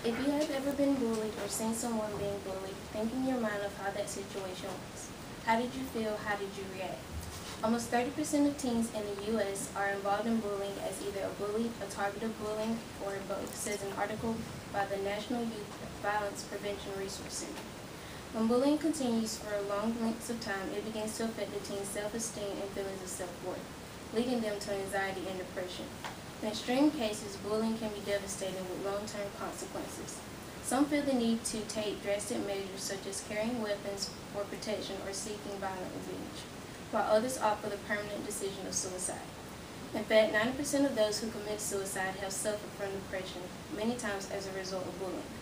If you have ever been bullied or seen someone being bullied, think in your mind of how that situation was. How did you feel? How did you react? Almost 30% of teens in the U.S. are involved in bullying as either a bully, a target of bullying, or both, says an article by the National Youth Violence Prevention Resource Center. When bullying continues for long lengths of time, it begins to affect the teen's self-esteem and feelings of self-worth, leading them to anxiety and depression. In extreme cases, bullying can be devastating with long-term consequences. Some feel the need to take drastic measures such as carrying weapons for protection or seeking violent revenge, while others opt for the permanent decision of suicide. In fact, 90% of those who commit suicide have suffered from depression, many times as a result of bullying.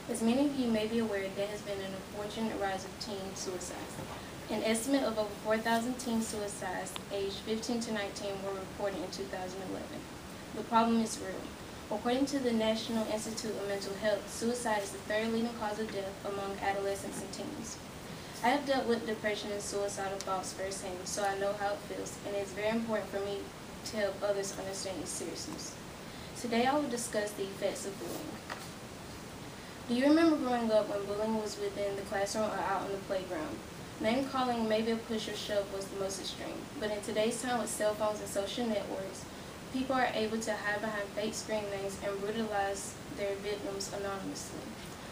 As many of you may be aware, there has been an unfortunate rise of teen suicides. An estimate of over 4,000 teen suicides aged 15 to 19 were reported in 2011. The problem is real. According to the National Institute of Mental Health, suicide is the third leading cause of death among adolescents and teens. I have dealt with depression and suicidal thoughts firsthand, so I know how it feels, and it is very important for me to help others understand its seriousness. Today I will discuss the effects of bullying. Do you remember growing up when bullying was within the classroom or out on the playground? Name-calling, maybe a push or shove, was the most extreme, but in today's time with cell phones and social networks, people are able to hide behind fake screen names and brutalize their victims anonymously.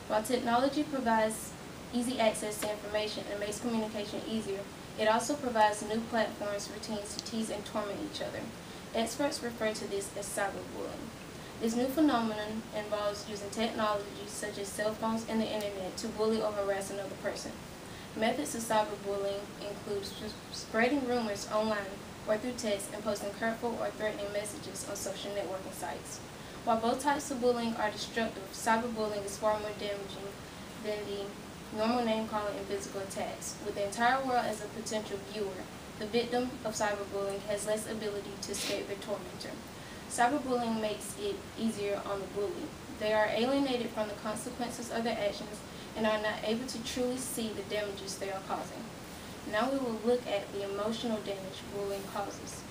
While technology provides easy access to information and makes communication easier, it also provides new platforms for teens to tease and torment each other. Experts refer to this as cyberbullying. This new phenomenon involves using technology such as cell phones and the internet to bully or harass another person. Methods of cyberbullying include spreading rumors online or through text and posting hurtful or threatening messages on social networking sites. While both types of bullying are destructive, cyberbullying is far more damaging than the normal name-calling and physical attacks. With the entire world as a potential viewer, the victim of cyberbullying has less ability to escape their tormentor. Cyberbullying makes it easier on the bully. They are alienated from the consequences of their actions and are not able to truly see the damages they are causing. Now we will look at the emotional damage bullying causes.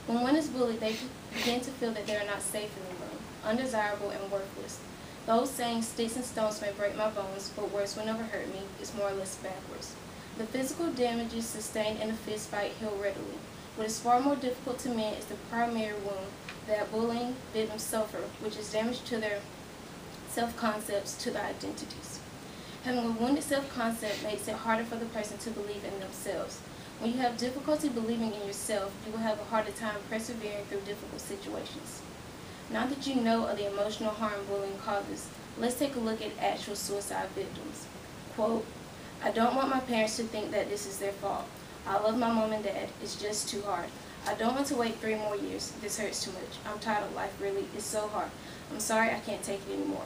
When one is bullied, they begin to feel that they are not safe in the room, undesirable and worthless. Those saying sticks and stones may break my bones, but words will never hurt me is more or less backwards. The physical damages sustained in a fist fight heal readily. What is far more difficult to mend is the primary wound that bullying victims suffer, which is damage to their self-concepts, to their identities. Having a wounded self-concept makes it harder for the person to believe in themselves. When you have difficulty believing in yourself, you will have a harder time persevering through difficult situations. Now that you know of the emotional harm bullying causes, let's take a look at actual suicide victims. Quote, "I don't want my parents to think that this is their fault. I love my mom and dad. It's just too hard. I don't want to wait 3 more years. This hurts too much. I'm tired of life, really. It's so hard. I'm sorry, I can't take it anymore."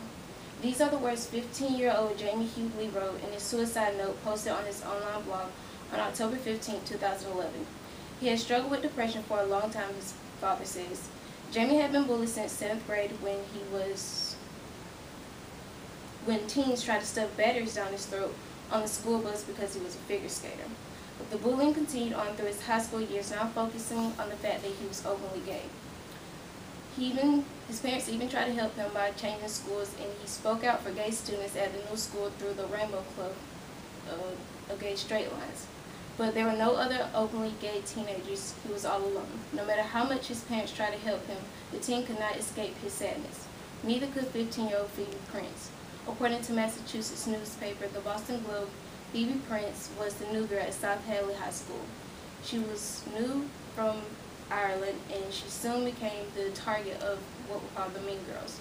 These are the words 15-year-old Jamie Hubley wrote in his suicide note posted on his online blog on October 15, 2011. He had struggled with depression for a long time, his father says. Jamie had been bullied since 7th grade when teens tried to stuff batteries down his throat on the school bus because he was a figure skater. But the bullying continued on through his high school years, now focusing on the fact that he was openly gay. His parents even tried to help him by changing schools, and he spoke out for gay students at the new school through the Rainbow Club of Gay Straight Lines. But there were no other openly gay teenagers. He was all alone. No matter how much his parents tried to help him, the teen could not escape his sadness. Neither could 15-year-old Phoebe Prince. According to Massachusetts newspaper The Boston Globe, Phoebe Prince was the new girl at South Hadley High School. She was new from Ireland, and she soon became the target of what were called the Mean Girls.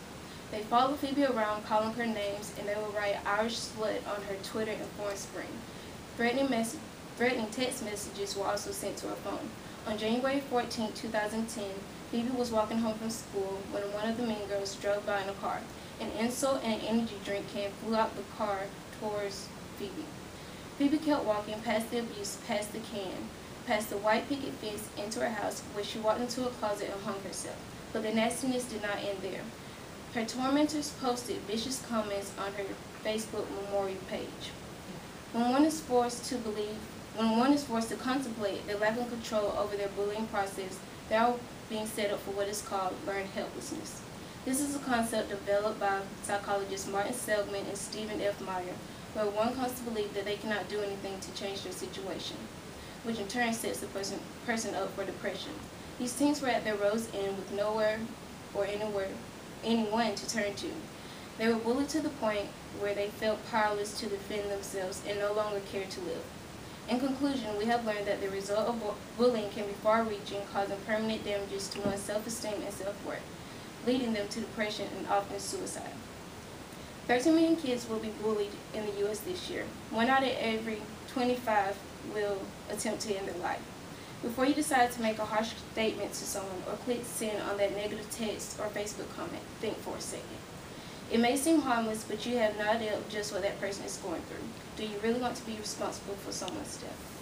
They followed Phoebe around, calling her names, and they would write Irish slut on her Twitter and Foreign Spring. Threatening text messages were also sent to her phone. On January 14, 2010, Phoebe was walking home from school when one of the Mean Girls drove by in a car. An insult and an energy drink can flew out the car towards Phoebe. Phoebe kept walking past the abuse, past the can, past the white picket fence into her house, where she walked into a closet and hung herself. But the nastiness did not end there. Her tormentors posted vicious comments on her Facebook memorial page. When one is forced to contemplate their lack of control over their bullying process, they are being set up for what is called learned helplessness. This is a concept developed by psychologists Martin Seligman and Stephen F. Meyer, where one comes to believe that they cannot do anything to change their situation, which in turn sets the person up for depression. These teens were at their road's end with nowhere or anyone to turn to. They were bullied to the point where they felt powerless to defend themselves and no longer cared to live. In conclusion, we have learned that the result of bullying can be far-reaching, causing permanent damages to one's self-esteem and self-worth, leading them to depression and often suicide. 13 million kids will be bullied in the U.S. this year. 1 out of every 25 will attempt to end their life. Before you decide to make a harsh statement to someone or click send on that negative text or Facebook comment, think for a second. It may seem harmless, but you have no idea just what that person is going through. Do you really want to be responsible for someone's death?